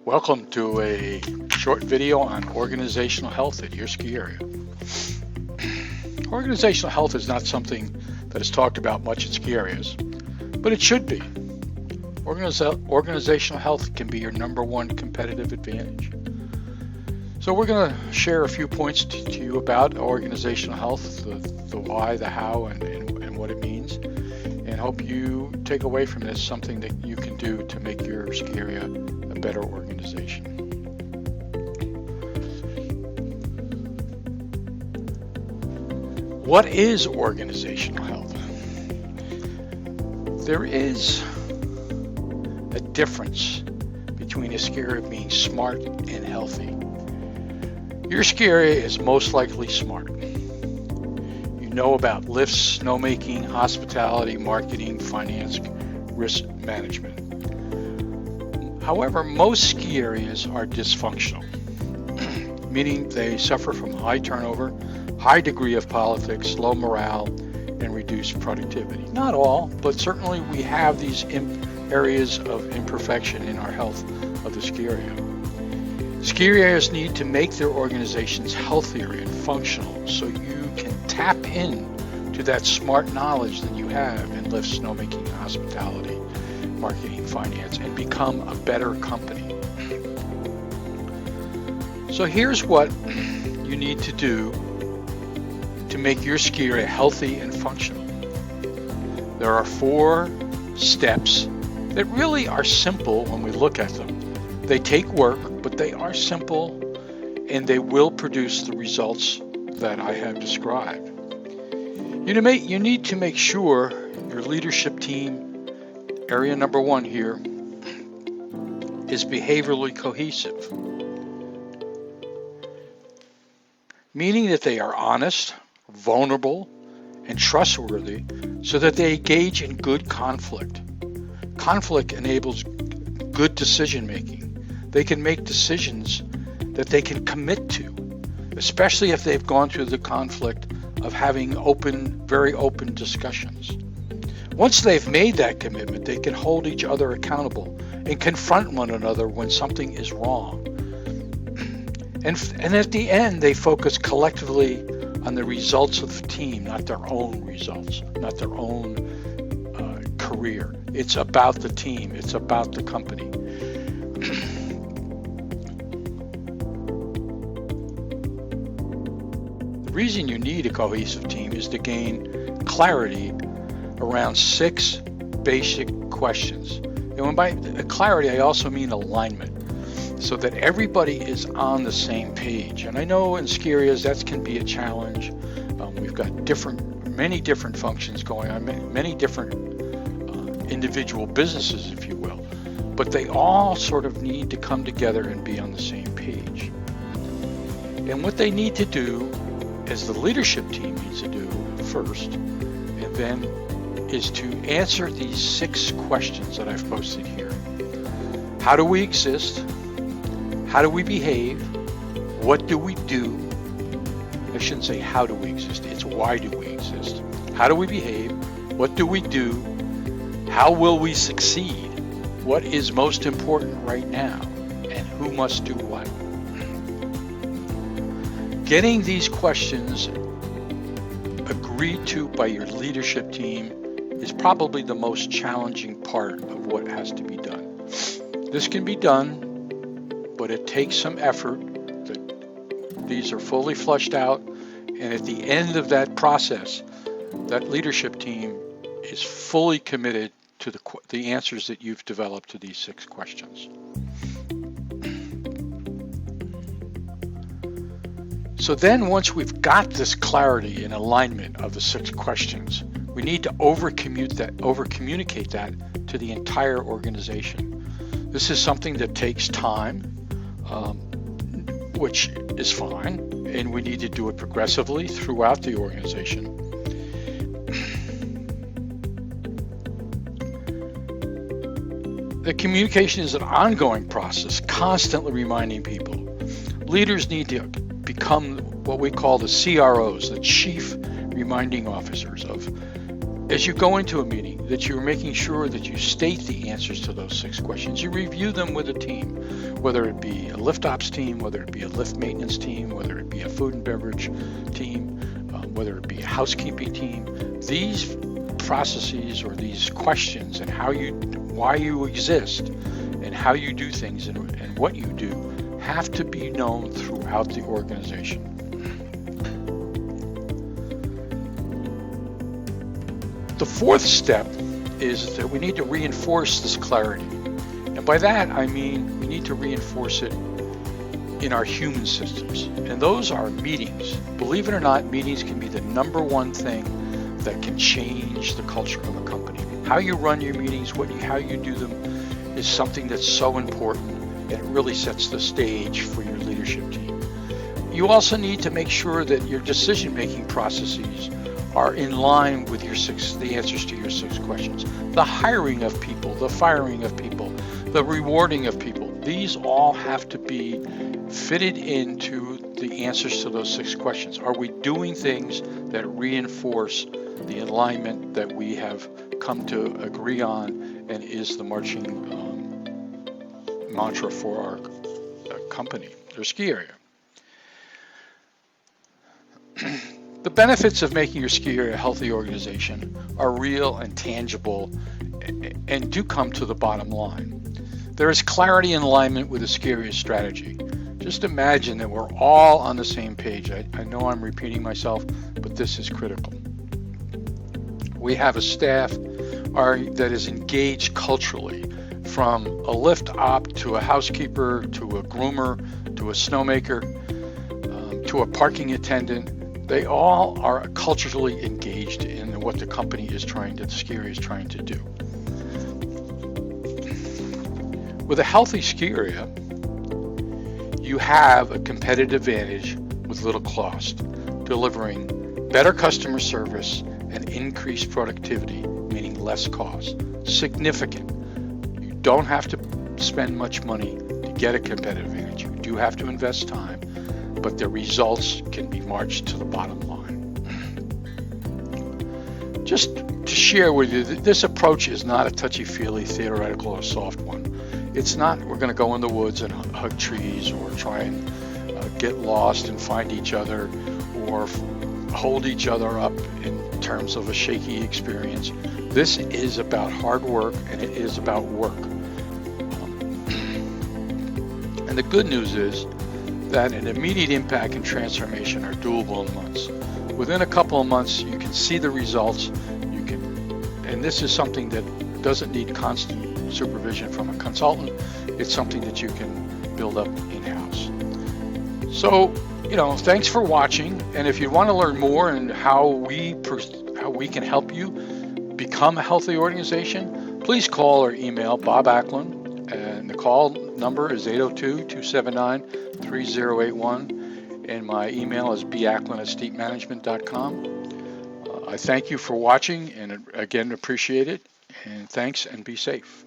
Welcome to a short video on organizational health at your ski area. Organizational health is not something that is talked about much in ski areas, but it should be. Organizational health can be your number one competitive advantage. So we're going to share a few points to you about organizational health, the why, the how, and what it means, and hope you take away from this something that you can do to make your ski area a better organization. What is organizational health? There is a difference between a ski area being smart and healthy. Your ski area is most likely smart. You know about lifts, snowmaking, hospitality, marketing, finance, risk management. However, most ski areas are dysfunctional, meaning they suffer from high turnover, high degree of politics, low morale, and reduced productivity. Not all, but certainly we have these areas of imperfection in our health of the ski area. Ski areas need to make their organizations healthier and functional so you can tap in to that smart knowledge that you have in lifts, snowmaking, hospitality, marketing, finance, and become a better company. So here's what you need to do to make your ski area healthy and functional. There are 4 steps that really are simple when we look at them. They take work, but they are simple and they will produce the results that I have described. You need to make sure your leadership team, area number 1 here, is behaviorally cohesive, meaning that they are honest, vulnerable, and trustworthy so that they engage in good conflict. Conflict enables good decision making. They can make decisions that they can commit to, especially if they've gone through the conflict of having very open discussions. Once they've made that commitment, they can hold each other accountable and confront one another when something is wrong. And at the end, they focus collectively on the results of the team, not their own results, not their own career. It's about the team. It's about the company. The reason you need a cohesive team is to gain clarity around 6 basic questions. And by clarity, I also mean alignment, so that everybody is on the same page. And I know in ski areas that can be a challenge. We've got many different functions going on, many different individual businesses, if you will, but they all sort of need to come together and be on the same page. And what they need to do, as the leadership team needs to do first, and then is to answer these 6 questions that I've posted here. How do we exist? How do we behave? What do we do? I shouldn't say how do we exist, it's why do we exist? How do we behave? What do we do? How will we succeed? What is most important right now? And who must do what? Getting these questions agreed to by your leadership team is probably the most challenging part of what has to be done. This can be done, but it takes some effort. These are fully fleshed out, and at the end of that process, that leadership team is fully committed to the answers that you've developed to these 6 questions. So then once we've got this clarity and alignment of the 6 questions, we need to over-communicate that to the entire organization. This is something that takes time, which is fine, and we need to do it progressively throughout the organization. The communication is an ongoing process, constantly reminding people. Leaders need to become what we call the CROs, the Chief Reminding Officers of, as you go into a meeting, that you're making sure that you state the answers to those 6 questions. You review them with a team, whether it be a lift ops team, whether it be a lift maintenance team, whether it be a food and beverage team, whether it be a housekeeping team. These processes or these questions and why you exist and how you do things and what you do have to be known throughout the organization. The 4th step is that we need to reinforce this clarity. And by that, I mean we need to reinforce it in our human systems. And those are meetings. Believe it or not, meetings can be the number one thing that can change the culture of a company. How you run your meetings, how you do them is something that's so important, and it really sets the stage for your leadership team. You also need to make sure that your decision-making processes are in line with the answers to your 6 questions. The hiring of people, the firing of people, the rewarding of people, these all have to be fitted into the answers to those 6 questions. Are we doing things that reinforce the alignment that we have come to agree on and is the marching mantra for our company, or ski area? The benefits of making your ski area a healthy organization are real and tangible and do come to the bottom line. There is clarity and alignment with the ski area strategy. Just imagine that we're all on the same page. I know I'm repeating myself, but this is critical. We have a staff that is engaged culturally, from a lift op to a housekeeper to a groomer to a snowmaker to a parking attendant. They all are culturally engaged in what the ski area is trying to do. With a healthy ski area, you have a competitive advantage with little cost, delivering better customer service and increased productivity, meaning less cost. Significant. You don't have to spend much money to get a competitive advantage. You do have to invest time, but the results can be marched to the bottom line. Just to share with you, this approach is not a touchy-feely, theoretical, or soft one. It's not we're going to go in the woods and hug trees or try and get lost and find each other or hold each other up in terms of a shaky experience. This is about hard work, and it is about work. And the good news is that an immediate impact and transformation are doable in months. Within a couple of months, you can see the results. And this is something that doesn't need constant supervision from a consultant. It's something that you can build up in-house. So, thanks for watching. And if you want to learn more and how we can help you become a healthy organization, please call or email Bob Acklin. And the call number is 802-279-3081. And my email is backlin@steepmanagement.com. I thank you for watching, and again, appreciate it. And thanks, and be safe.